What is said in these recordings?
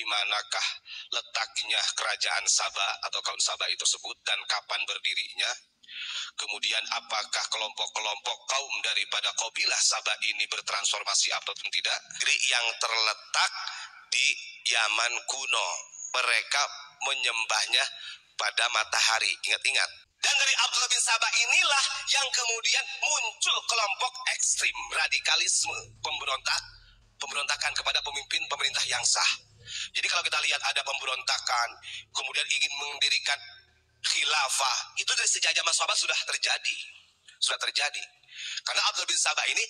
manakah letaknya kerajaan Saba atau kaum Saba itu tersebut dan kapan berdirinya. Kemudian apakah kelompok-kelompok kaum daripada kabilah Saba ini bertransformasi atau tidak. Negeri yang terletak di Yaman kuno, mereka menyembahnya pada matahari, ingat-ingat. Dan dari Abdullah bin Saba inilah yang kemudian muncul kelompok ekstrim radikalisme, pemberontakan kepada pemimpin pemerintah yang sah. Jadi kalau kita lihat ada pemberontakan, kemudian ingin mendirikan khilafah, itu dari sejak zaman sahabat sudah terjadi. Karena Abdullah bin Saba ini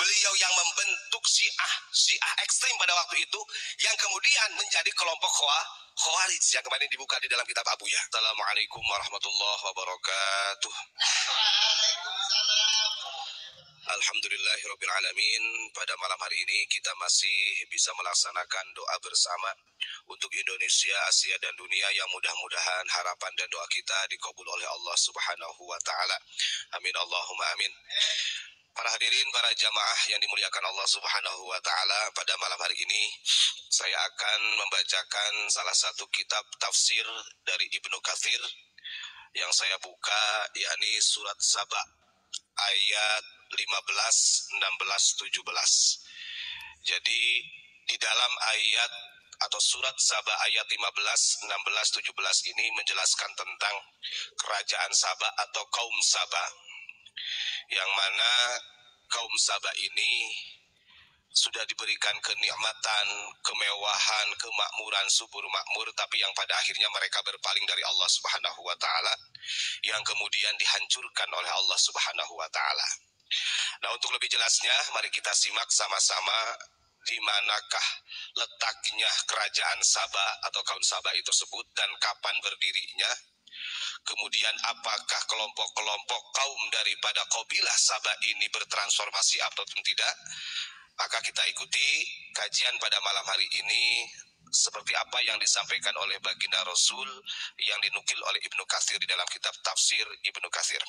beliau yang membentuk Syiah ekstrim pada waktu itu, yang kemudian menjadi kelompok Khawarij yang kemarin dibuka di dalam kitab Abuya. Assalamualaikum warahmatullahi wabarakatuh. Alhamdulillahirrabbilalamin. Pada malam hari ini kita masih bisa melaksanakan doa bersama untuk Indonesia, Asia dan dunia, yang mudah-mudahan harapan dan doa kita dikabul oleh Allah Subhanahu wa taala. Amin Allahumma amin. Para hadirin, para jamaah yang dimuliakan Allah Subhanahu wa taala, pada malam hari ini saya akan membacakan salah satu kitab tafsir dari Ibnu Katsir yang saya buka, yakni surat Saba ayat 15, 16, 17. Jadi di dalam ayat atau surat Saba ayat 15, 16, 17 ini menjelaskan tentang kerajaan Saba atau kaum Saba, yang mana kaum Saba ini sudah diberikan kenikmatan, kemewahan, kemakmuran, subur makmur, tapi yang pada akhirnya mereka berpaling dari Allah Subhanahu wa taala, yang kemudian dihancurkan oleh Allah Subhanahu wa taala. Nah, untuk lebih jelasnya mari kita simak sama-sama di manakah letaknya kerajaan Saba atau kaum Saba itu tersebut dan kapan berdirinya. Kemudian apakah kelompok-kelompok kaum daripada kabilah Saba ini bertransformasi atau tidak. Maka kita ikuti kajian pada malam hari ini seperti apa yang disampaikan oleh baginda Rasul yang dinukil oleh Ibnu Katsir di dalam kitab tafsir Ibnu Katsir.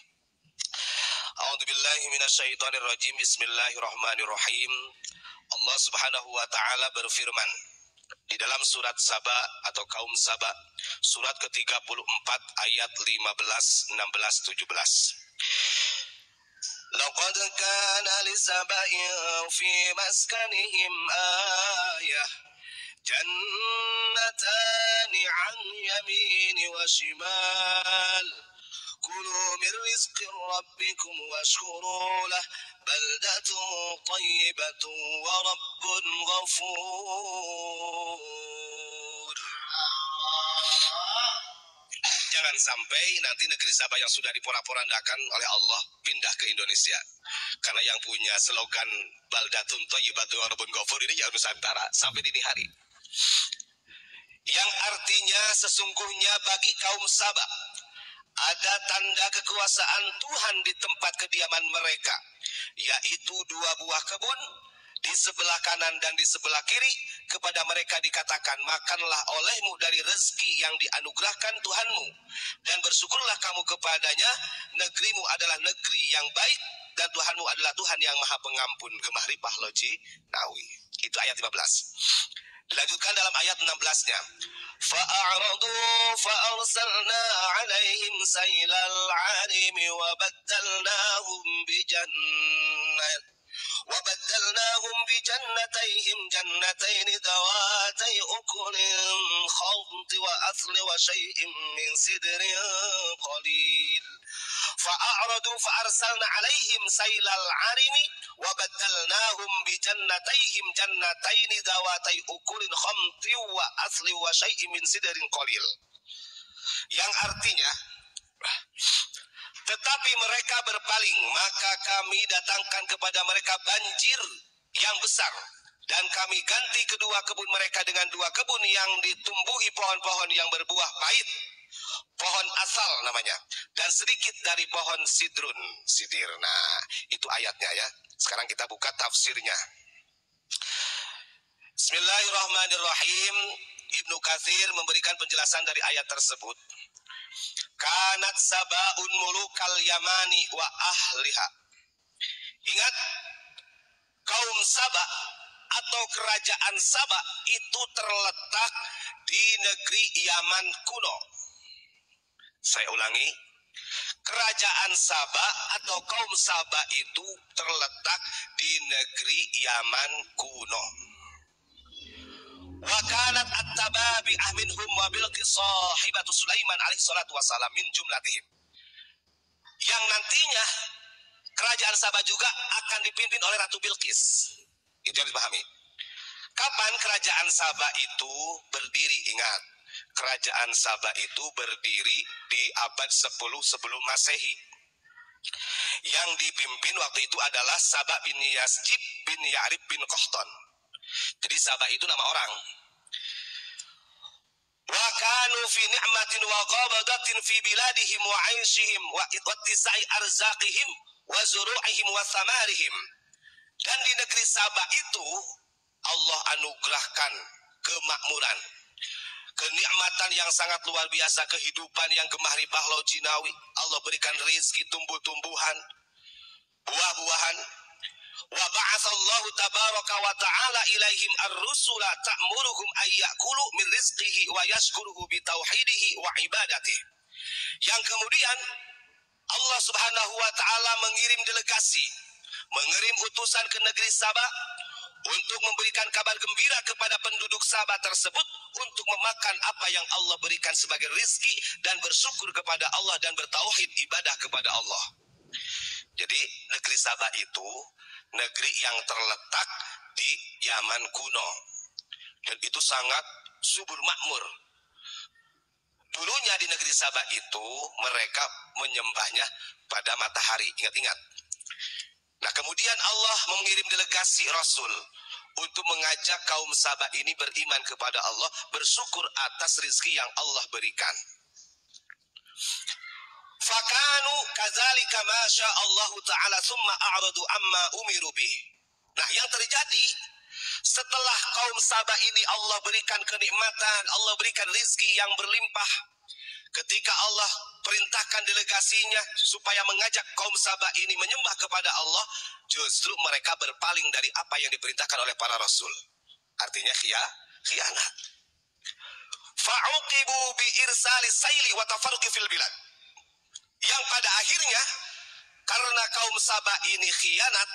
A'udzubillahi minasyaitonirrajim. Bismillahirrahmanirrahim. Allah Subhanahu wa taala berfirman di dalam surat Saba atau kaum Saba, surat ke-34 ayat 15, 16, 17. Laqad kana li saba'in fi maskanihim ayah jannatani 'an yamini wa shimal kulu min rizqi rabbikum washkuru lah baldatun tayyibatun wa rabbun ghafur. Jangan sampai nanti negeri Saba yang sudah diporak-porandakan oleh Allah pindah ke Indonesia. Karena yang punya slogan baldatun tayyibatun wa rabbun ghafur ini ya Nusantara sampai dini hari. Yang artinya sesungguhnya bagi kaum Saba ada tanda kekuasaan Tuhan di tempat kediaman mereka, yaitu 2 buah kebun di sebelah kanan dan di sebelah kiri. Kepada mereka dikatakan, makanlah olehmu dari rezeki yang dianugerahkan Tuhanmu, dan bersyukurlah kamu kepadanya. Negerimu adalah negeri yang baik, dan Tuhanmu adalah Tuhan yang maha pengampun, gemah ripah loji nawi. Itu ayat 15. Dilanjutkan dalam ayat 16-nya. Fa'aradu fa'arsalna 'alaihim sailal 'arimi wa baddalnahum بجنتيهم جنتين ذواتي أكل خضر وأثل وشيء من سدر قليل فأعرضوا فأرسلنا عليهم سيل العرم وبدلناهم بجنتيهم جنتين ذواتي أكل خضر وأثل وشيء من سدر قليل. Yang artinya, tetapi mereka berpaling, maka kami datangkan kepada mereka banjir yang besar, dan kami ganti kedua kebun mereka dengan 2 kebun yang ditumbuhi pohon-pohon yang berbuah pahit, pohon asal namanya, dan sedikit dari pohon sidir. Nah, itu ayatnya ya. Sekarang kita buka tafsirnya. Bismillahirrahmanirrahim. Ibnu Katsir memberikan penjelasan dari ayat tersebut. Kanat Sabaun mulukal Yamani wa ahliha. Ingat, kaum Saba atau kerajaan Sabah itu terletak di negeri Yaman kuno. Saya ulangi, kerajaan Sabah atau kaum Sabah itu terletak di negeri Yaman kuno. Wa kanat at-tababi'ah minhum wa Bilqis sahibatu Sulaiman alaihi salatu wassalam min jumlatihim. Yang nantinya kerajaan Sabah juga akan dipimpin oleh Ratu Bilqis. Itu yang dipahami. Kapan kerajaan Sabah itu berdiri? Ingat, kerajaan Sabah itu berdiri di abad 10 sebelum Masehi. Yang dipimpin waktu itu adalah Sabah bin Yasjib bin Ya'rib bin Qahtan. Jadi Sabah itu nama orang. Wa kanu fi ni'matin wa qabadatin fi biladihim wa 'aishihim wa ittisa'i arzaqihim wa zuru'ihim wa thamarihim. Dan di negeri Sabah itu Allah anugerahkan kemakmuran, kenikmatan yang sangat luar biasa, kehidupan yang gemah ribah lau jinawi. Allah berikan rezeki, tumbuh-tumbuhan, buah-buahan. Wa ba'atsallahu tabaraka wa ta'ala ilaihim ar-rusula ta'muruhum ayyakulu min rizqihi wa yashkuruhu bi tauhidihi wa ibadatihi. Yang kemudian Allah Subhanahu wa taala mengirim delegasi, mengirim utusan ke negeri Sabah untuk memberikan kabar gembira kepada penduduk Sabah tersebut untuk memakan apa yang Allah berikan sebagai rizki dan bersyukur kepada Allah dan bertauhid ibadah kepada Allah. Jadi negeri Sabah itu negeri yang terletak di Yaman kuno dan itu sangat subur makmur. Dulunya di negeri Sabah itu mereka menyembahnya pada matahari. Ingat-ingat. Nah, kemudian Allah mengirim delegasi Rasul untuk mengajak kaum Sabah ini beriman kepada Allah, bersyukur atas rezeki yang Allah berikan. Fakanu kadzalika ma syaa Allah taala tsumma a'radu amma umiru bih. Nah, yang terjadi setelah kaum Sabah ini Allah berikan kenikmatan, Allah berikan rezeki yang berlimpah. Ketika Allah perintahkan delegasinya supaya mengajak kaum Sabah ini menyembah kepada Allah, justru mereka berpaling dari apa yang diperintahkan oleh para rasul. Artinya khianat. Fa'uqibu bi irsali sayli wa tafarruqi fil bilad. Yang pada akhirnya karena kaum Sabah ini khianat,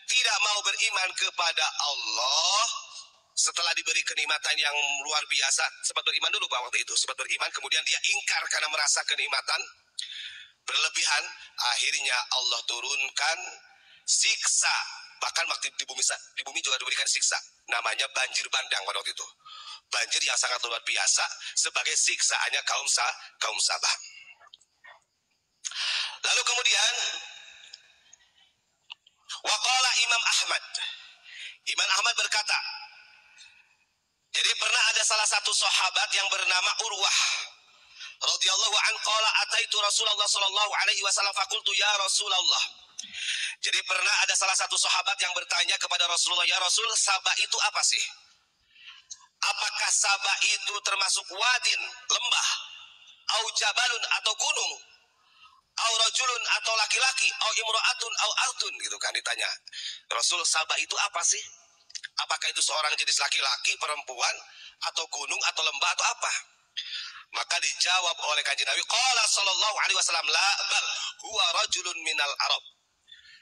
tidak mau beriman kepada Allah setelah diberi kenikmatan yang luar biasa. Sempat beriman dulu Pak waktu itu, sempat beriman, kemudian dia ingkar karena merasa kenikmatan berlebihan. Akhirnya Allah turunkan siksa, bahkan waktu di bumi juga diberikan siksa, namanya banjir bandang pada waktu itu. Banjir yang sangat luar biasa sebagai siksaannya kaum Sabah. Lalu kemudian waqala Imam Ahmad berkata, jadi pernah ada salah satu sahabat yang bernama Urwah radhiyallahu an qala ataitu Rasulullah sallallahu alaihi wasallam faqultu ya Rasulullah. Jadi pernah ada salah satu sahabat yang bertanya kepada Rasulullah, ya Rasul, Sabah itu apa sih? Apakah Sabah itu termasuk wadin, lembah, au jabalun atau gunung, au rajulun atau laki-laki, au imra'atun au ardun, gitu kan ditanya. Rasul, Sabah itu apa sih? Apakah itu seorang jenis laki-laki, perempuan, atau gunung, atau lembah, atau apa? Maka dijawab oleh Kanjeng Nabi, qala sallallahu alaihi wasallam, la bal huwa rajulun minal Arab.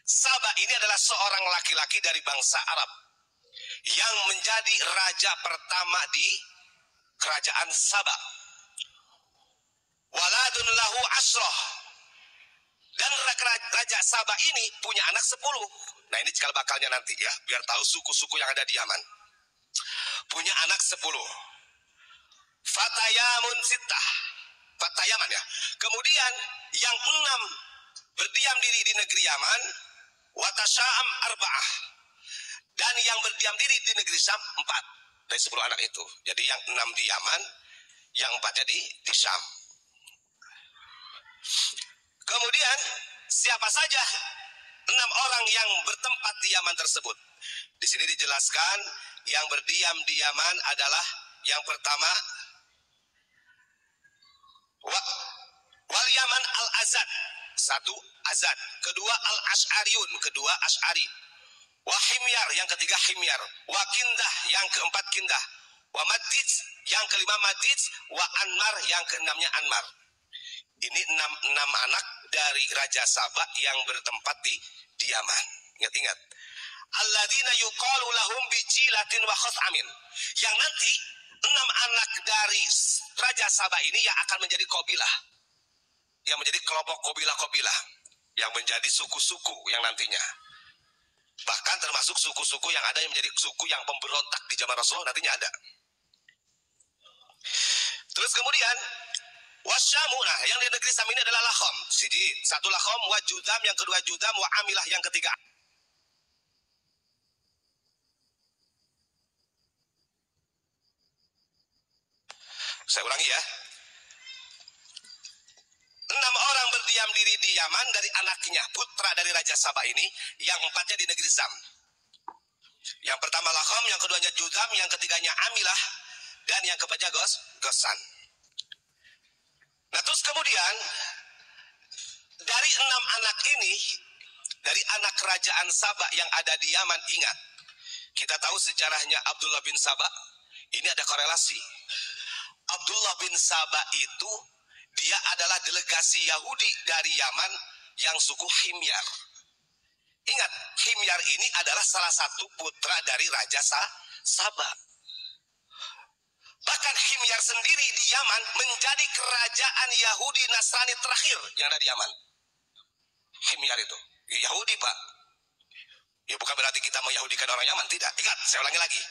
Sabah ini adalah seorang laki-laki dari bangsa Arab yang menjadi raja pertama di kerajaan Sabah. Waladun lahu asroh. Dan raja Sabah ini punya anak 10. Nah, ini cikal bakalnya nanti ya, biar tahu suku-suku yang ada di Yaman. Punya anak 10. Fatayamun sittah. Fatayaman ya. Kemudian yang 6 berdiam diri di negeri Yaman. Watasya'am arba'ah. Dan yang berdiam diri di negeri Syam 4 dari 10 anak itu. Jadi yang 6 di Yaman, yang 4 di Syam. Kemudian siapa saja 6 orang yang bertempat di Yaman tersebut? Di sini dijelaskan yang berdiam di Yaman adalah yang pertama wal Yaman al-Azad, 1 Azad, kedua al-Ash'ariyun, kedua Ash'ari, wa himyar yang ketiga himyar, wa kindah yang keempat kindah, wa madij yang kelima madij, wa anmar yang keenamnya anmar. Ini enam anak dari Raja Saba yang bertempat di Yaman. Ingat-ingat. Alladzina yuqalu lahum bijilatin wa khas'amin. Yang nanti 6 anak dari Raja Saba ini yang akan menjadi kabilah. Yang menjadi kelompok kabilah-kabilah. Yang menjadi suku-suku yang nantinya. Bahkan termasuk suku-suku yang ada yang menjadi suku yang pemberontak di zaman Rasulullah nantinya ada. Terus kemudian wasyamu, nah yang di negeri Sam ini adalah Lakhom. Satu Lakhom, wa Judam yang kedua Judam, wa Amilah yang ketiga. Saya ulangi ya. 6 orang berdiam diri di Yaman dari anaknya, putra dari Raja Saba ini, yang 4-nya di negeri Sam. Yang pertama Lakhom, yang keduanya Judam, yang ketiganya Amilah, dan yang keempatnya Gosan. Nah terus kemudian dari 6 anak ini, dari anak kerajaan Saba yang ada di Yaman, ingat, kita tahu sejarahnya Abdullah bin Saba, ini ada korelasi. Abdullah bin Saba itu, dia adalah delegasi Yahudi dari Yaman yang suku Himyar. Ingat, Himyar ini adalah salah satu putra dari Raja Saba. Bahkan Himyar sendiri di Yaman menjadi kerajaan Yahudi Nasrani terakhir yang ada di Yaman. Himyar itu Yahudi, Pak. Ya bukan berarti kita meyahudikan orang Yaman, tidak. Ingat, saya ulangi lagi.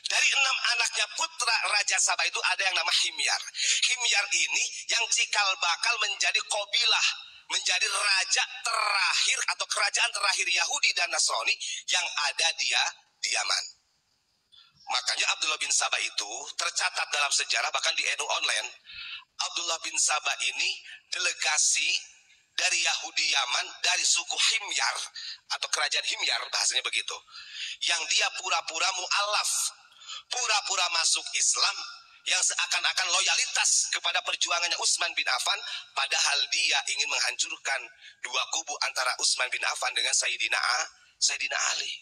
Dari 6 anaknya putra Raja Saba itu ada yang nama Himyar. Himyar ini yang cikal bakal menjadi kabilah, menjadi raja terakhir atau kerajaan terakhir Yahudi dan Nasrani yang ada di Yaman. Makanya Abdullah bin Saba itu tercatat dalam sejarah, bahkan di NU online, Abdullah bin Saba ini delegasi dari Yahudi Yaman, dari suku Himyar atau kerajaan Himyar, bahasanya begitu, yang dia pura-pura mu'alaf, pura-pura masuk Islam, yang seakan-akan loyalitas kepada perjuangannya Utsman bin Affan, padahal dia ingin menghancurkan dua kubu antara Utsman bin Affan dengan Sayyidina Ali.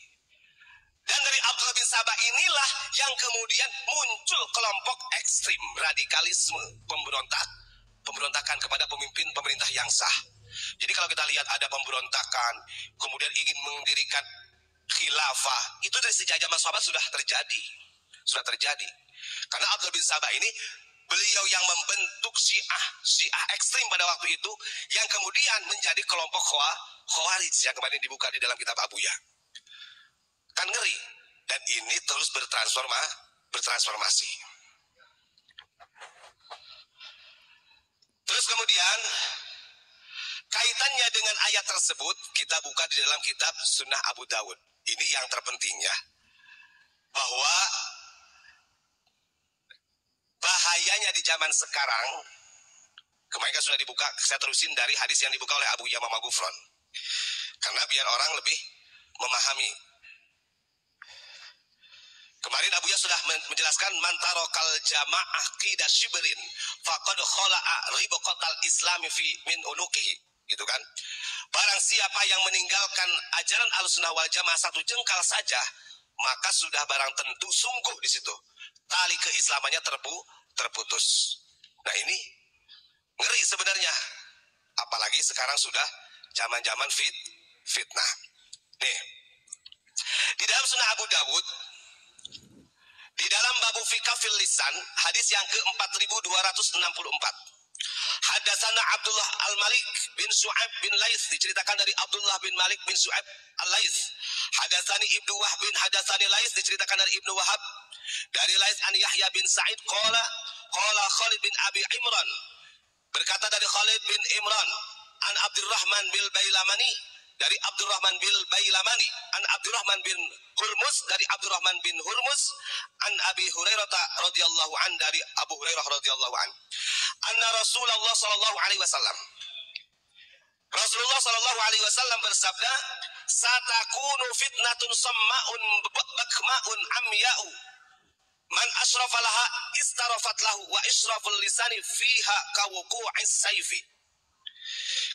Dan dari Abdullah bin Saba inilah yang kemudian muncul kelompok ekstrim radikalisme, pemberontakan kepada pemimpin pemerintah yang sah. Jadi kalau kita lihat ada pemberontakan, kemudian ingin mendirikan khilafah, itu dari sejak zaman sahabat sudah terjadi. Karena Abdullah bin Saba ini, beliau yang membentuk Syiah ekstrim pada waktu itu, yang kemudian menjadi kelompok Khawarij yang kemarin dibuka di dalam kitab Abuya. Kan ngeri. Dan ini terus bertransformasi. Terus kemudian kaitannya dengan ayat tersebut kita buka di dalam kitab Sunnah Abu Dawud. Ini yang terpentingnya, bahwa bahayanya di zaman sekarang, kemarin kan sudah dibuka, saya terusin dari hadis yang dibuka oleh Abu Yamamah Gufron, karena biar orang lebih memahami. Kemarin Abu Ya sudah menjelaskan mantarokal jamaah qida shibrin faqad khala'a ribqatal islami fi min unuqihi, gitu kan. Barang siapa yang meninggalkan ajaran Ahlussunnah wal Jamaah satu jengkal saja, maka sudah barang tentu sungguh di situ tali keislamannya terputus. Nah ini ngeri sebenarnya, apalagi sekarang sudah zaman-zaman fitnah. Nih, di dalam Sunnah Abu Dawud, di dalam babu fikah fil lisan, hadis yang ke-4264. Hadatsana Abdullah al-Malik bin Su'aib bin Laits, diceritakan dari Abdullah bin Malik bin Su'aib al-Laits. Hadatsani Ibnu Wahb bin hadatsani Laits, diceritakan dari Ibnu Wahab dari Laits an Yahya bin Sa'id qala Khalid bin Abi Imran, berkata dari Khalid bin Imran, an Abdurrahman bil Bailamani, dari Abdurrahman bin Bailamani, an Abdurrahman bin Hurmus, dari Abdurrahman bin Hurmus, an Abi Hurairah radhiyallahu an, dari Abu Hurairah radhiyallahu an, anna Rasulullah sallallahu alaihi wasallam, Rasulullah sallallahu alaihi wasallam bersabda, satakunu fitnatun samma'un bakma'un amya'u, man asrafa laha istarafat lahu wa israful lisani fiha kawuqu'is sayfi.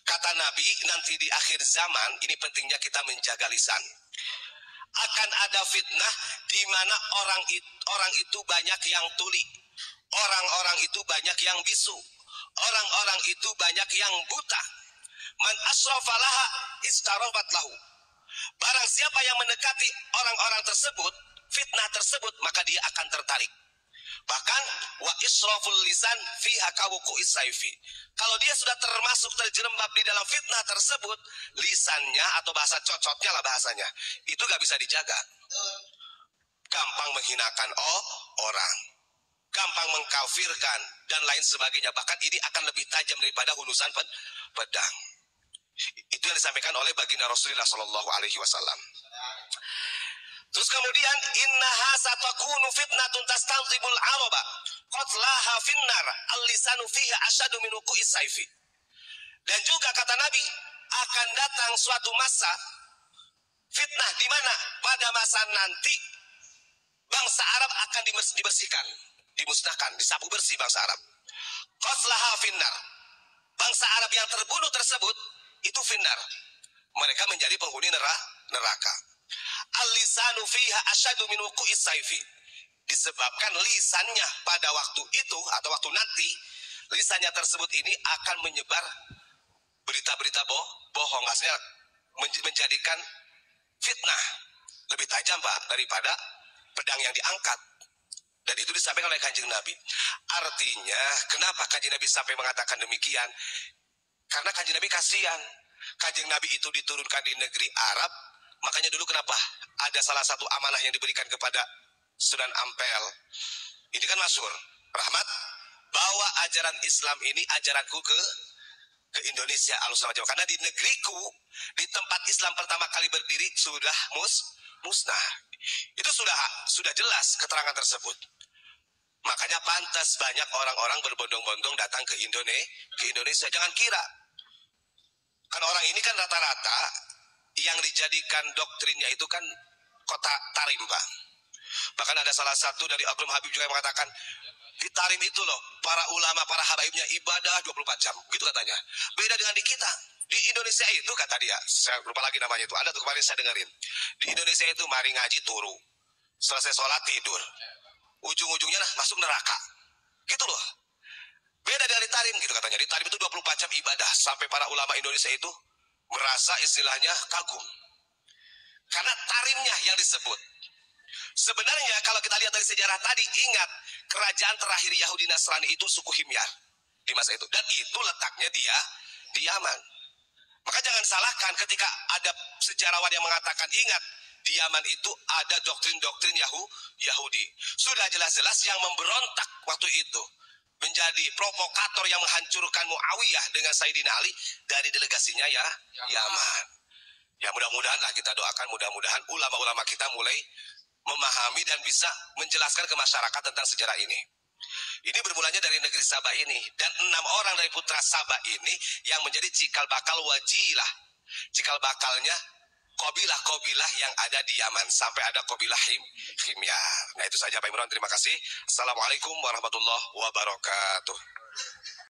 Kata Nabi, nanti di akhir zaman, ini pentingnya kita menjaga lisan. akan ada fitnah di mana orang itu banyak yang tuli, orang-orang itu banyak yang bisu, orang-orang itu banyak yang buta. Man asrafalaha istarafat lahu. Barang siapa yang mendekati orang-orang tersebut, fitnah tersebut, maka dia akan tertarik. Bahkan wa israful lisan fiha kawuqu'is saifi. Kalau dia sudah termasuk terjerembab di dalam fitnah tersebut, lisannya atau bahasa cocotnya lah bahasanya, itu gak bisa dijaga. Gampang menghinakan orang, gampang mengkafirkan dan lain sebagainya. Bahkan ini akan lebih tajam daripada hunusan pedang. Itu yang disampaikan oleh baginda Rasulullah Shallallahu Alaihi Wasallam. Terus kemudian innaha satakunu fitnatun tastanzibul araba qatlaha finnar al-lisanu fiha asyadu min uqu'is saifi. Dan juga kata Nabi, akan datang suatu masa fitnah di mana pada masa nanti bangsa Arab akan dibersihkan, dimusnahkan, disapu bersih bangsa Arab. Qatlaha finnar. Bangsa Arab yang terbunuh tersebut itu finnar. Mereka menjadi penghuni neraka. Al-lisanu fiha asyadu min uqu'is saifi. Disebabkan lisannya pada waktu itu atau waktu nanti, lisannya tersebut ini akan menyebar berita-berita bohong, hasilnya menjadikan fitnah lebih tajam Pak daripada pedang yang diangkat. Dan itu disampaikan oleh Kanjeng Nabi. Artinya kenapa Kanjeng Nabi sampai mengatakan demikian? Karena Kanjeng Nabi kasihan. Kanjeng Nabi itu diturunkan di negeri Arab. Makanya dulu kenapa ada salah satu amanah yang diberikan kepada Sunan Ampel. Ini kan masyhur, Rahmat, bawa ajaran Islam ini, ajaranku ke Indonesia, Al-Sunnah Jawa. Karena di negeriku, di tempat Islam pertama kali berdiri sudah musnah. Itu sudah jelas keterangan tersebut. Makanya pantas banyak orang-orang berbondong-bondong datang ke Indonesia. Jangan kira, kan orang ini kan rata-rata yang dijadikan doktrinnya itu kan kota Tarim, Pak. Bahkan ada salah satu dari Oknum Habib juga yang mengatakan, di Tarim itu loh, para ulama, para habaibnya ibadah 24 jam. Gitu katanya. Beda dengan di kita. Di Indonesia itu, kata dia, saya lupa lagi namanya itu, ada tuh kemarin saya dengerin. Di Indonesia itu mari ngaji turu. Selesai sholat tidur. Ujung-ujungnya masuk neraka. Gitu loh. Beda dengan di Tarim, gitu katanya. Di Tarim itu 24 jam ibadah. Sampai para ulama Indonesia itu merasa istilahnya kagum. Karena tarimnya yang disebut. Sebenarnya kalau kita lihat dari sejarah tadi, ingat kerajaan terakhir Yahudi Nasrani itu suku Himyar di masa itu. Dan itu letaknya dia di Yaman. Maka jangan salahkan ketika ada sejarawan yang mengatakan, ingat di Yaman itu ada doktrin-doktrin Yahudi. Sudah jelas-jelas yang memberontak waktu itu, menjadi provokator yang menghancurkan Muawiyah dengan Sayyidina Ali dari delegasinya Yaman. Ya mudah-mudahan lah kita doakan, mudah-mudahan ulama-ulama kita mulai memahami dan bisa menjelaskan ke masyarakat tentang sejarah ini. Ini bermulanya dari negeri Sabah ini. Dan 6 orang dari putra Sabah ini yang menjadi cikal bakal wajilah. Cikal bakalnya Qabilah-qabilah yang ada di Yaman. Sampai ada Qabilah Himyar. Nah itu saja Pak Imran, terima kasih. Assalamualaikum warahmatullahi wabarakatuh.